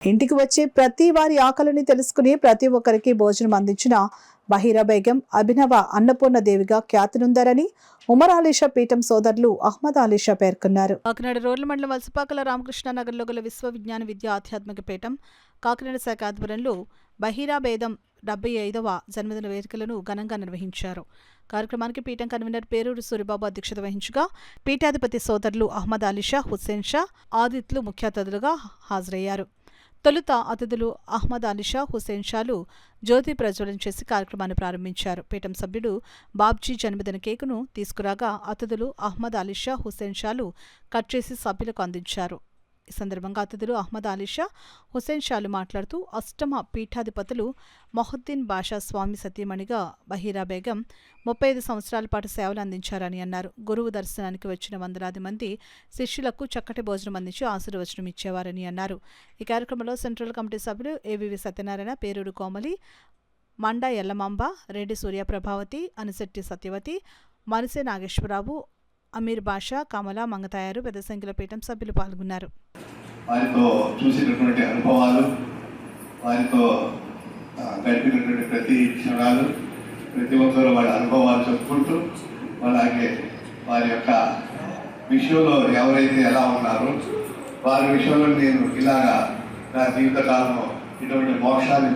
ఇంటికి వచ్చే ప్రతి వారి ఆకలిని తెలుసుకుని ప్రతి ఒక్కరికి భోజనం అందించిన బహీరా బేగం అభినవ అన్నపూర్ణ దేవిగా ఖ్యాతినుందారని ఉమర్ అలీషా పీఠం సోదరులు అహ్మద్ అలీషా పేర్కొన్నారు. కాకినాడ రోడ్ల మండలం వలసపాకల రామకృష్ణ నగర్లో గల విశ్వవిజ్ఞాన విద్యా ఆధ్యాత్మిక పీఠం కాకినాడ శాఖ ఆధ్వర్యంలో బహీరా బేగం 75వ జన్మదిన వేడుకలను ఘనంగా నిర్వహించారు. కార్యక్రమానికి పీఠం కన్వీనర్ పేరూరు సూరిబాబు అధ్యక్షత వహించగా పీఠాధిపతి సోదరులు అహ్మద్ అలీషా, హుస్సేన్ షా, ఆదిత్యులు ముఖ్య అతిథులుగా హాజరయ్యారు. తొలుత అతిథులు అహ్మద్ అలీషా, హుస్సేన్ షాలు జ్యోతి ప్రజ్వలన చేసి కార్యక్రమాన్ని ప్రారంభించారు. పీఠం సభ్యుడు బాబ్జీ జన్మదిన కేకును తీసుకురాగా అతిథులు అహ్మద్ అలీషా, హుస్సేన్ షాలు కట్ చేసి సభ్యులకు అందించారు. ఈ సందర్భంగా అతిథులు అహ్మద్ అలీషా, హుస్సేన్ షాలు మాట్లాడుతూ అష్టమ పీఠాధిపతులు మొహద్దీన్ బాషా స్వామి సతీమణిగా బహీరా బేగం 35 సంవత్సరాల పాటు సేవలు అందించారని అన్నారు. గురువు దర్శనానికి వచ్చిన వందలాది మంది శిష్యులకు చక్కటి భోజనం అందించి ఆశీర్వచనం ఇచ్చేవారని అన్నారు. ఈ కార్యక్రమంలో సెంట్రల్ కమిటీ సభ్యులు ఏవివి సత్యనారాయణ, పేరూరు కోమలి, మండా ఎల్లమాంబ, రెడ్డి సూర్య ప్రభావతి, అనిశెట్టి సత్యవతి, మరిసే నాగేశ్వరరావు, అమీర్ బాషా, కమల, మంగతాయారు పెద్ద సంఖ్యలో పీఠం సభ్యులు పాల్గొన్నారు. వారితో చూసినటువంటి అనుభవాలు, వారితో గడిపినటువంటి ప్రతి క్షణాలు, ప్రతి ఒక్కరూ వాళ్ళ అనుభవాలు చెప్పుకుంటూ అలాగే వారి యొక్క విషయంలో ఎవరైతే ఎలా ఉన్నారో వారి విషయంలో నేను ఇలాగా నా జీవితకాలంలో ఇటువంటి మోక్షాన్ని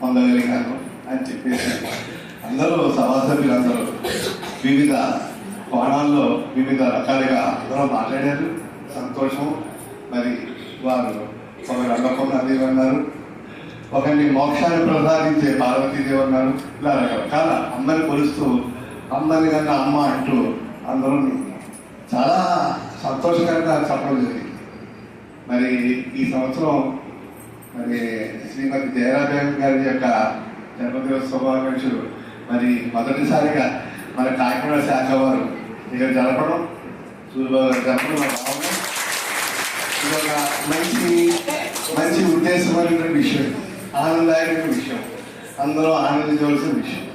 పొందగలిగాను అని చెప్పేసి అందరూ సభాసభ్యులందరూ వివిధ కోణాల్లో వివిధ రకాలుగా అందరూ మాట్లాడారు. సంతోషం. మరి వారు ఒకరు అన్నపూర్ణదేవి అన్నారు, ఒకరిని మోక్షాన్ని ప్రసాదించే పార్వతీదేవి అన్నారు. ఇలా రకరకాల అమ్మని కొలుస్తూ అమ్మని కన్నా అమ్మ అంటూ అందరూ చాలా సంతోషకరంగా చెప్పడం జరిగింది. మరి ఈ సంవత్సరం మరి శ్రీమతి జయరాబేగం గారి యొక్క జన్మదిన శుభాకాంక్షలు మరి మొదటిసారిగా మన కాకినాడ శాఖ వారు ఇక్కడ జరపడం ఇది ఒక మంచి ఉద్దేశమైనటువంటి విషయం, ఆనందదాయకమైన విషయం, అందరూ ఆనందించవలసిన విషయం.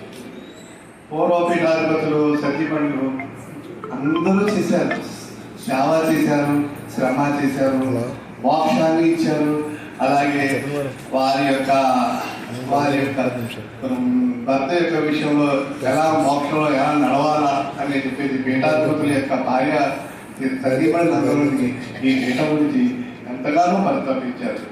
పూర్వపీఠాధిపతులు, సతీమణులు అందరూ చేశారు, సేవ చేశారు, శ్రమ చేశారు, మోక్షాన్ని ఇచ్చారు. అలాగే వారి యొక్క భర్త యొక్క విషయంలో ఎలా మోక్షంలో ఎలా నడవాలా అని చెప్పేసి పీఠాధిపతుల యొక్క భార్య సతీమణులందరూ ఈ పీఠం గురించి ఎంతగానో పరితపించారు.